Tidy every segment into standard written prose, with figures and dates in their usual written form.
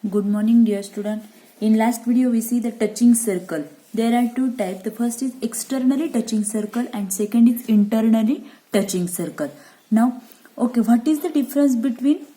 Good morning, dear student. In last video, we see the touching circle. There are two types. The first is externally touching circle and second is internally touching circle. Now, okay, what is the difference between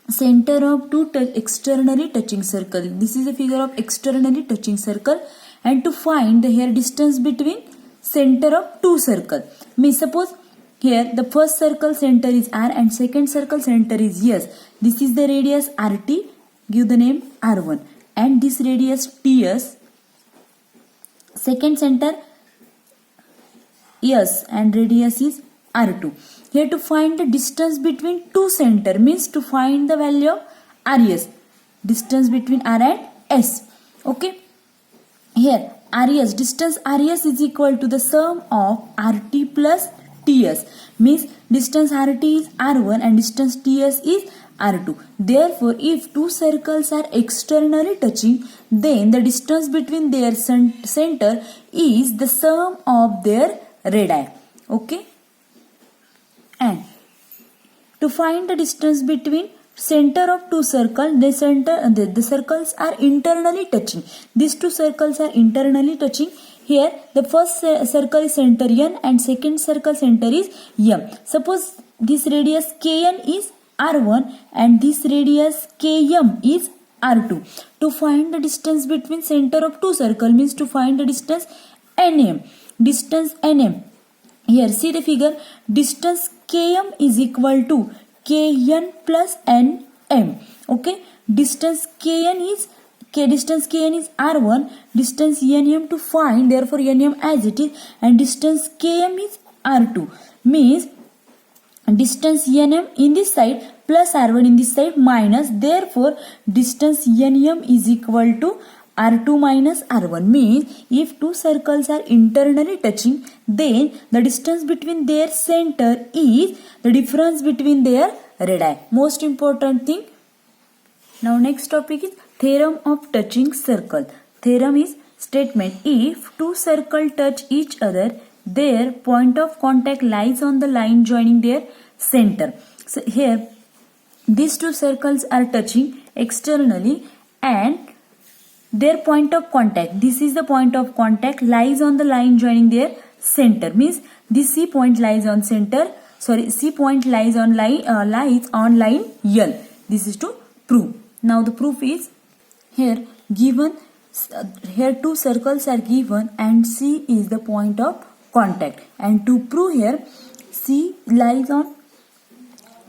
center of two externally touching circle? This is a figure of externally touching circle, and to find the here distance between center of two circle. Means suppose here the first circle center is R and second circle center is S. This is the radius RT. Give the name R1, and this radius TS. Second center S and radius is R2. Here to find the distance between two center means to find the value of RS. Distance between R and S. Okay. Here RS, distance RS is equal to the sum of RT plus TS. Means distance RT is R1 and distance TS is R2. Therefore, if two circles are externally touching, then the distance between their center is the sum of their radii. Okay. And to find the distance between center of two circles, the circles are internally touching. These two circles are internally touching. Here the first circle is center N and second circle center is M. Suppose this radius Kn is R1 and this radius Km is R2. To find the distance between center of two circles means to find the distance Nm. Distance Nm. Here see the figure. Distance Km is equal to Kn plus Nm. Okay. Distance Kn is R1. Distance Nm to find. Therefore Nm as it is, and distance Km is R2. Means distance Nm in this side plus R1 in this side minus. Therefore distance Nm is equal to R2 minus R1. Means if two circles are internally touching, then the distance between their center is the difference between their radii. Most important thing. Now next topic is theorem of touching circle. Theorem is statement: if two circles touch each other, their point of contact lies on the line joining their center. So here these two circles are touching externally and their point of contact, this is the point of contact, lies on the line joining their center. Means this C point lies on center. C point lies on line L. This is to prove. Now the proof is here given. Here two circles are given and C is the point of contact. And to prove here,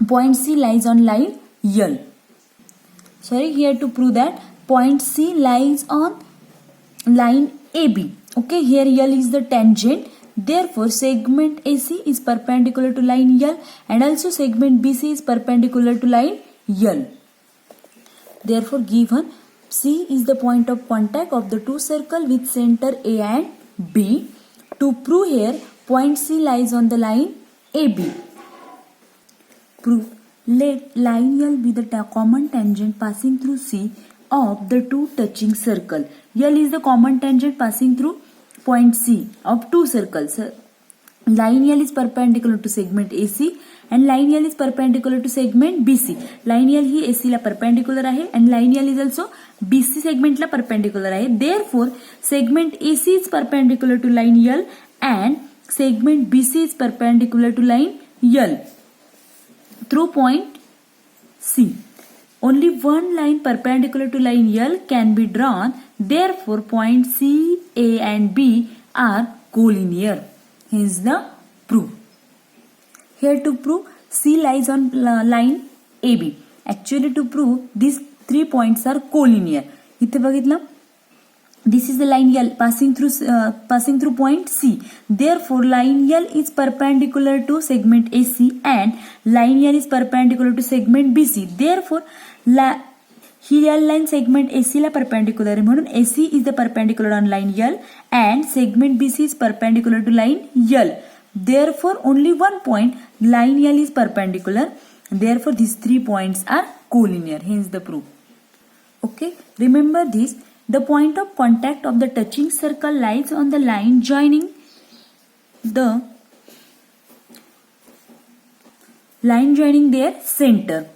point C lies on line L. Here to prove that point C lies on line AB. Okay, here L is the tangent. Therefore, segment AC is perpendicular to line L and also segment BC is perpendicular to line L. Therefore, given C is the point of contact of the two circles with center A and B. To prove here, point C lies on the line AB. Proof: let line L be the common tangent passing through C of the two touching circle. L is the common tangent passing through point C of two circles. Line L is perpendicular to segment AC and line L is perpendicular to segment BC. Line L he AC La perpendicular आहे and line L is also BC segment La perpendicular आहे. Therefore, segment AC is perpendicular to line L and segment BC is perpendicular to line L through point C. Only one line perpendicular to line L can be drawn. Therefore, point C, A and B are collinear. Hence the proof. Here to prove C lies on line AB. Actually to prove these 3 points are collinear. इथे बघितलं. This is the line L passing through point C. Therefore, line L is perpendicular to segment AC and line L is perpendicular to segment BC. Therefore, he L line segment AC La perpendicular आहे म्हणून AC is the perpendicular on line L and segment BC is perpendicular to line L. Therefore, only one point line L is perpendicular. Therefore, these 3 points are collinear. Hence the proof. Okay, remember this. The point of contact of the touching circle lies on the line joining their center.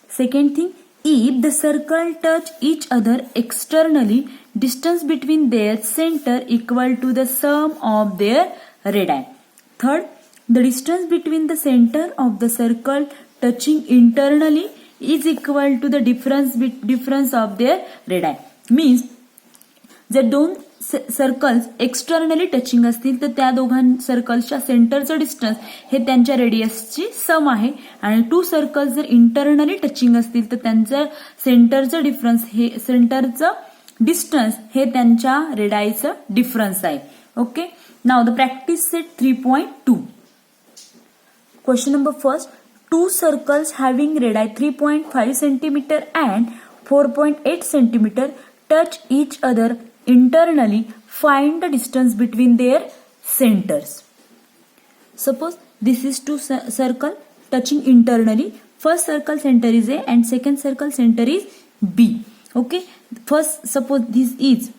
Second thing, If the circle touch each other externally, distance between their center equal to the sum of their radii. Third, the distance between the center of the circle touching internally is equal to the difference of their radii. Means जर दोन circles externally touching असतील तर त्या दोघां सर्कल्सच्या सेंटरचं distance हे त्यांच्या रेडियसची सम आहे आणि to circles जर internally touching असतील तर त्यांचं सेंटरचं डिस्टन्स हे त्यांच्या रेडाईचं डिफरन्स आहे. Okay, now the practice set 3.2. Question number first. Two circles having radii 3.5 cm and 4.8 cm touch each other internally. Find the distance between their centers. Suppose this is two circle touching internally. First circle center is A and second circle center is B. Okay, first suppose this is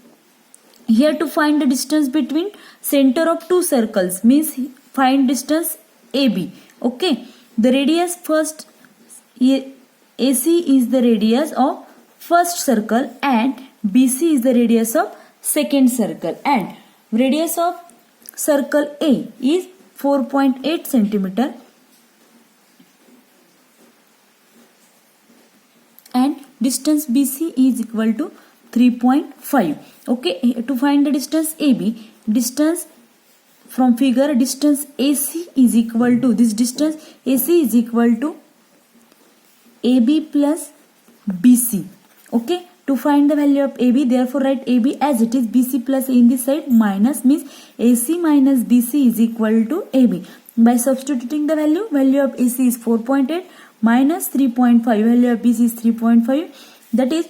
here to find the distance between center of two circles, means find distance AB. Okay, the radius first AC is the radius of first circle and BC is the radius of second circle, and radius of circle A is 4.8 centimeter and distance BC is equal to 3.5. Okay, to find the distance AB, distance from figure, distance AC is equal to, this distance AC is equal to AB plus BC. Okay, to find the value of AB, therefore write AB as it is, BC plus A in this side minus, means AC minus BC is equal to AB. By substituting the value of AC is 4.8 minus 3.5, value of BC is 3.5, that is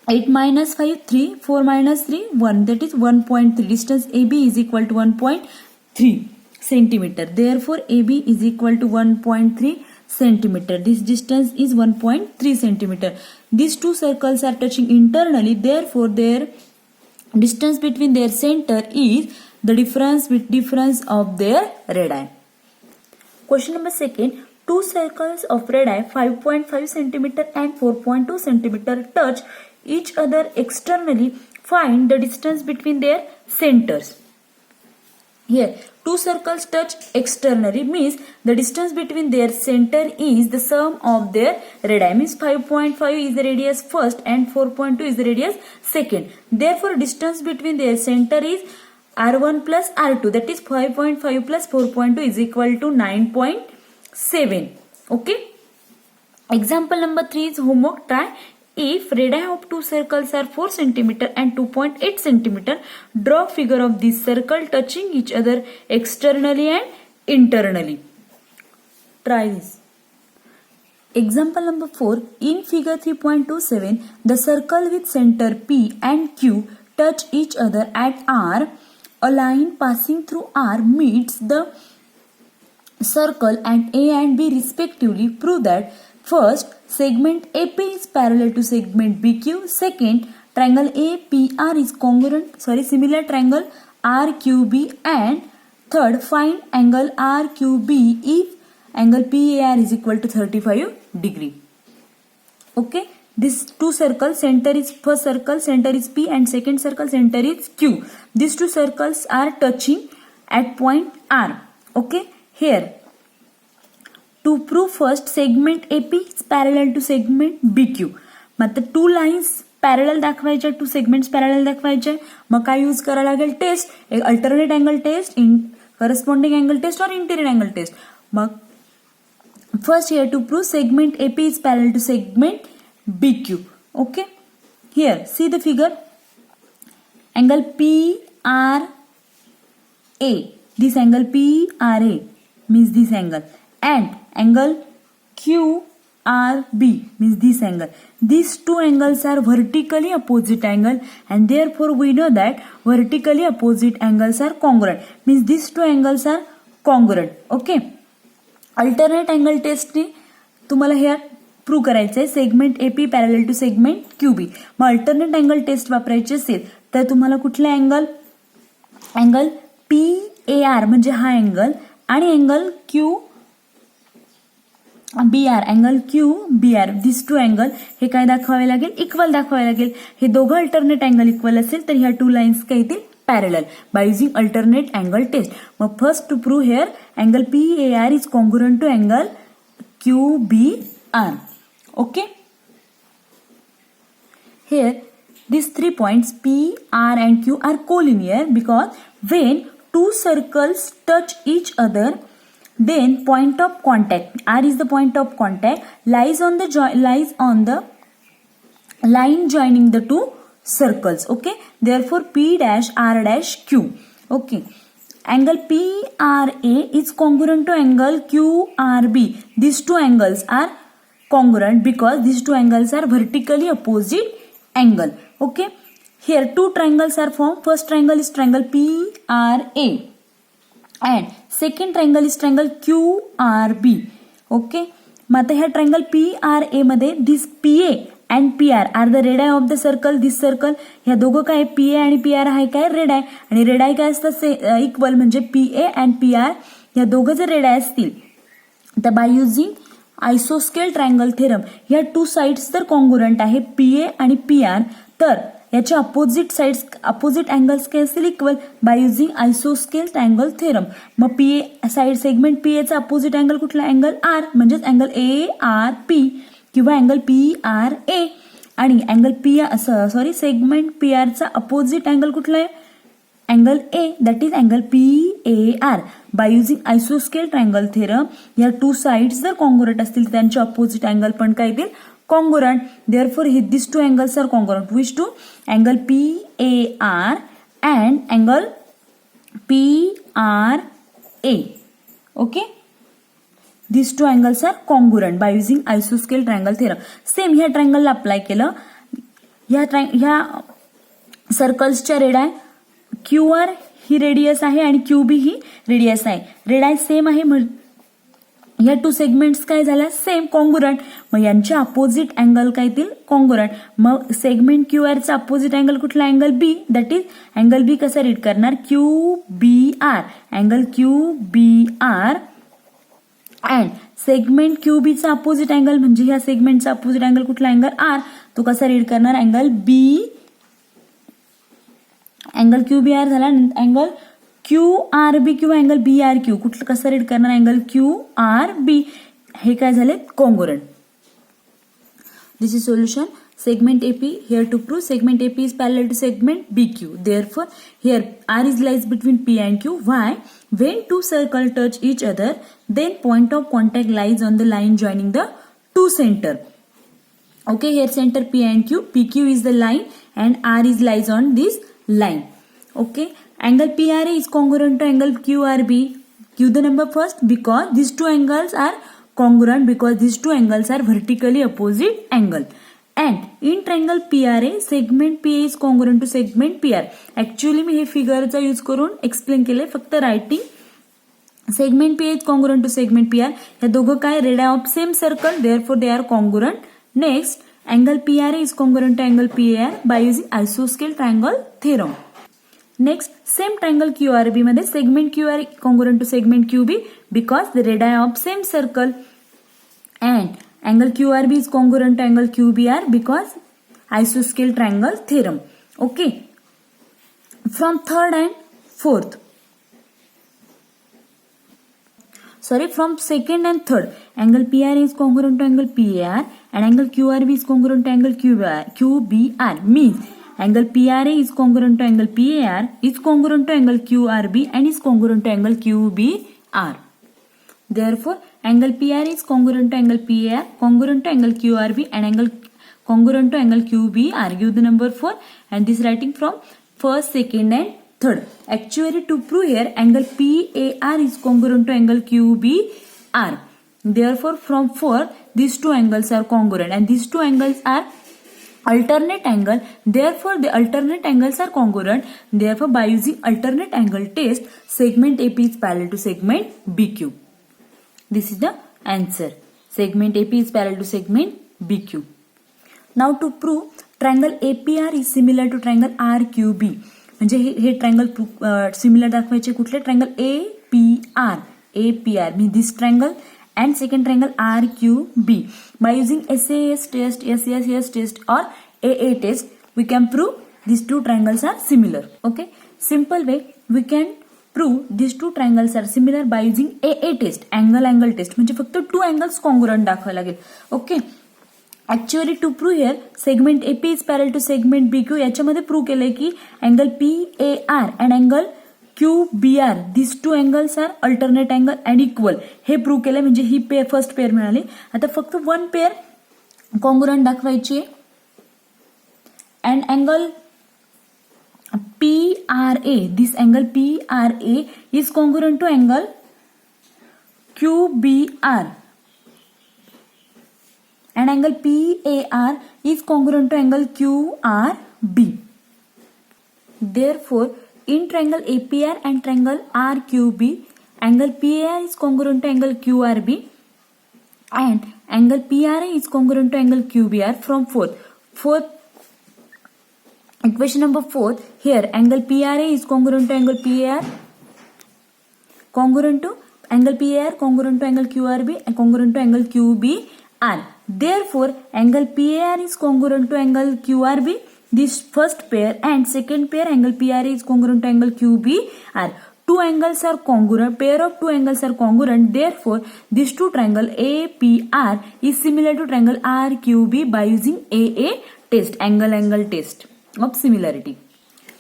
8 minus 5, 3, 4 minus 3, 1, that is 1.3. Distance AB is equal to 1.3 centimeter. Therefore, AB is equal to 1.3 centimeter. This distance is 1.3 centimeter. These two circles are touching internally. Therefore, their distance between their center is the difference of their radii. Question number second. Two circles of radii 5.5 centimeter and 4.2 centimeter touch each other externally. Find the distance between their centers. Here two circles touch externally, means the distance between their center is the sum of their radii, means 5.5 is the radius first and 4.2 is the radius second. Therefore distance between their center is R1 plus R2, that is 5.5 plus 4.2 is equal to 9.7. Okay, example number 3 is homework. Try. If radii of two circles are 4 cm and 2.8 cm, draw figure of this circle touching each other externally and internally. Try this. Example number 4. In figure 3.27, the circle with center P and Q touch each other at R. A line passing through R meets the circle at A and B respectively. Prove that first, segment AP is parallel to segment BQ. Second, triangle APR is similar triangle RQB. And third, find angle RQB if angle PAR is equal to 35 degree. Okay, these two circles, first circle center is P and second circle center is Q. These two circles are touching at point R. Okay, here to prove first, segment AP is parallel to segment BQ. मतलब two lines parallel दाखवायच्या, two segments parallel दाखवायचे. मग काय use करायला लागेल? Test, एक alternate angle test, corresponding angle test और interior angle test. मग first here to prove segment AP is parallel to segment BQ. Okay, here see the figure. Angle PRA, this angle PRA means this angle, and angle QRB means this angle. These two angles are vertically opposite angle, and therefore we know that vertically opposite angles are congruent. Means these two angles are congruent. Okay, alternate angle test ने तुम्हाला हे prove करायचं आहे. Segment AP parallel to segment QB. मग alternate angle test वापरायची असेल तर तुम्हाला कुठला अँगल PAR म्हणजे हा अँगल आणि angle B R, angle Q B R, this two angle हे काय दाखवावे लागेल, इक्वल दाखवावे लागेल. हे दोघं अल्टरनेट अँगल इक्वल असेल तर ह्या टू लाईन्स काय येतील, parallel, by using alternate angle test. मग first to prove here angle P A R is congruent to angle Q B R. Okay, here these 3 points P, R and Q are collinear because when two circles touch each other, then point of contact, R is the point of contact, lies on the line joining the two circles. Okay, therefore P dash R dash Q. Okay, angle PRA is congruent to angle QRB. These two angles are congruent because these two angles are vertically opposite angle. Okay, here two triangles are formed. First triangle is triangle PRA and second triangle is triangle QRB. Okay, मग आता ह्या triangle PRA मध्ये this PA and PR are the radii of the circle. This circle, ह्या दोघं काय, PA आणि PR आहे काय, रेडाय, आणि रेडाय काय असतात, इक्वल, म्हणजे PA and PR ह्या दोघं जर रेडाय असतील तर बाय युझिंग आयसोस्केल ट्रायंगल थेरम ह्या टू साइड्स तर कॉन्ग्रुएंट आहे PA आणि PR, तर याच्या अपोजिट अँगल्स काय असतील, इक्वल, बाय युझिंग आयसोस्केल ट्रायंगल थेरम. मग PA साइड सेगमेंट PA चा अपोजिट अँगल कुठला, अँगल R, म्हणजेच अँगल ARP किंवा अँगल PRA, आणि अँगल सेगमेंट PR चा अपोजिट अँगल कुठला आहे, angle A, that is angle PAR. By using आयसोस्केल ट्रायंगल थेरम या टू साइड्स जर कॉन्ग्रुएंट असतील त्यांचे अपोजिट अँगल पण काय येतील, congruent. Therefore, these two angles are congruent. Which two? Angle PAR and angle PRA. Okay? These two angles are congruent by using isoscale triangle theorem. Same ह्या triangle ला apply केलं. ह्या सर्कल्सच्या रेडाय QR ही radius आहे आणि QB ही radius आहे. रेडाय same आहे, या two segments काय झाल्या, सेम, कॉन्ग्रुएंट. मग यांच्या अपोजिट अँगल काय येतील, कॉन्ग्रुएंट. मग सेगमेंट QR चा अपोजिट अँगल कुठला, angle B, that is angle B कसा रीड करणार, QBR, angle QBR. And segment QB चा अपोजिट अँगल म्हणजे ह्या सेगमेंटचा अपोजिट अँगल कुठला, अँगल R, तो कसा रीड करणार, अँगल B, अँगल QBR झाला, अँगल QRB किंवा अँगल BRQ कुठलं कसं रीड करणार, अँगल QRB. हे काय झाले, congruent. This is solution. Segment AP, here to prove segment AP is parallel to segment BQ. Therefore, here R is lies between P and Q. Why? When two circles touch each other, then point of contact lies on the line joining the two center. Okay, here center P and Q. PQ is the line and R is lies on this line. Okay, angle PRA is congruent to angle QRB. Give the number first because these two angles are congruent because these two angles are vertically opposite angle. And in triangle PRA, segment PA is congruent to segment PR. Actually मी हे फिगरचा use करून explain केले, फक्त writing. Segment PA is congruent to segment PR. हे दोघं काय, radius of same circle, therefore they are congruent. Next, angle PRA is congruent to angle PAR by using isoscale triangle theorem. Next, same triangle QRB मध्ये segment QR congruent to segment QB because the radii of same circle. And angle QRB is congruent to angle QBR because isoscale triangle theorem. Okay. From third and fourth. From second and third. Angle PRA is congruent to angle PAR and angle QRB is congruent to angle QBR. Means angle PRA is congruent to angle PAR, is congruent to angle QRB and is congruent to angle QBR. Therefore, angle PRA is congruent to angle PAR, congruent to angle QRB and angle congruent to angle QBR. Give the number 4 and this writing from first, second and third. Actually to prove here angle PAR is congruent to angle QBR. Therefore from 4 these two angles are congruent and these two angles are alternate angle. Therefore the alternate angles are congruent. Therefore by using alternate angle test segment AP is parallel to segment BQ. This is the answer. Segment AP is parallel to segment BQ. Now to prove triangle APR is similar to triangle RQB. म्हणजे हे triangle similar दाखवायचे कुठले, triangle APR. APR means this triangle and second triangle RQB. By using SAS test, SSS test or AA test, we can prove these two triangles are similar. Okay, simple way we can prove these two triangles are similar by using AA test, angle test. म्हणजे फक्त two angles congruent दाखवायला लागेल. Okay, actually to prove here segment AP is parallel to segment BQ. याच्यामध्ये prove केलंय की angle PAR and angle QBR these two angles are alternate angle and equal. हे prove केलंय म्हणजे ही पेअर फर्स्ट पेअर मिळाली. आता फक्त वन पेअर कॉन्ग्रुएंट दाखवायची and angle PRA, this angle PRA is congruent to angle QBR and angle PAR is congruent to angle QRB. Therefore, in triangle APR and triangle RQB, angle PAR is congruent to angle QRB and angle PRA is congruent to angle QBR. From fourth equation number 4, here angle PRA is congruent to angle PAR, congruent to angle PAR, congruent to angle QRB and congruent to angle QBR. Therefore, angle PAR is congruent to angle QRB, this first pair, and second pair angle PRA is congruent to angle QBR. Two angles are congruent, pair of two angles are congruent. Therefore, this two triangle APR is similar to triangle RQB by using AA test, angle test of similarity.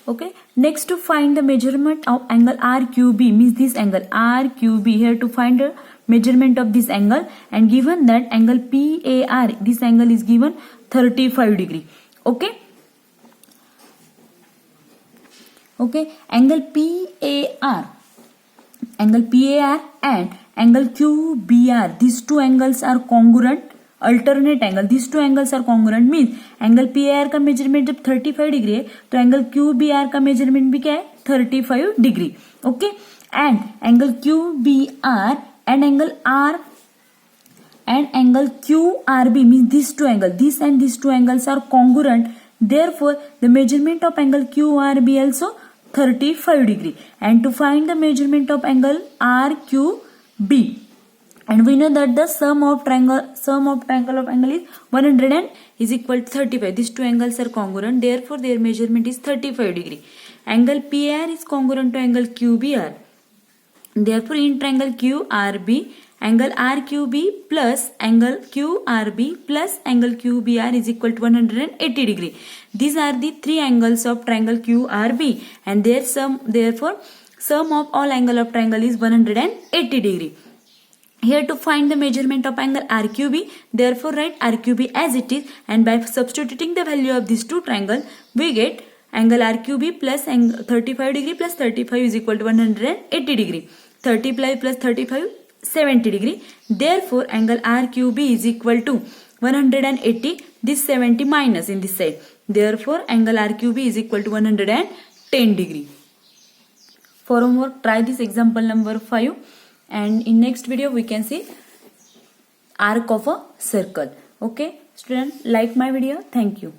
Okay, next to find the measurement of angle RQB, means this angle RQB. Here to find the measurement of this angle, and given that angle PAR, this angle is given 35 degree. Okay, angle PAR and angle QBR, these two angles are congruent, alternate angle. These two angles are congruent means angle PAR का measurement जब 35 degree है तो angle QBR का measurement भी क्या है 35 degree. Okay, and angle QBR and angle R and angle QRB means these two angles, this and these two angles are congruent. Therefore, the measurement of angle QRB also 35 degree. And to find the measurement of angle RQB, and we know that the sum of triangle of angle is 100 and is equal to 35. These two angles are congruent. Therefore, their measurement is 35 degree. Angle PAR is congruent to angle QBR. Therefore, in triangle QRB, angle RQB plus angle QRB plus angle QBR is equal to 180 degree. These are the three angles of triangle QRB, and their sum, therefore, sum of all angle of triangle is 180 degree. Here to find the measurement of angle RQB, therefore write RQB as it is, and by substituting the value of these two triangles, we get angle RQB plus 35 degree plus 35 is equal to 180 degree. 35 plus 35, 70 degree. Therefore, angle RQB is equal to 180, this 70 minus in this side. Therefore, angle RQB is equal to 110 degree. For homework, try this example number 5. And in next video we can see arc of a circle. Okay, student, like my video. Thank you.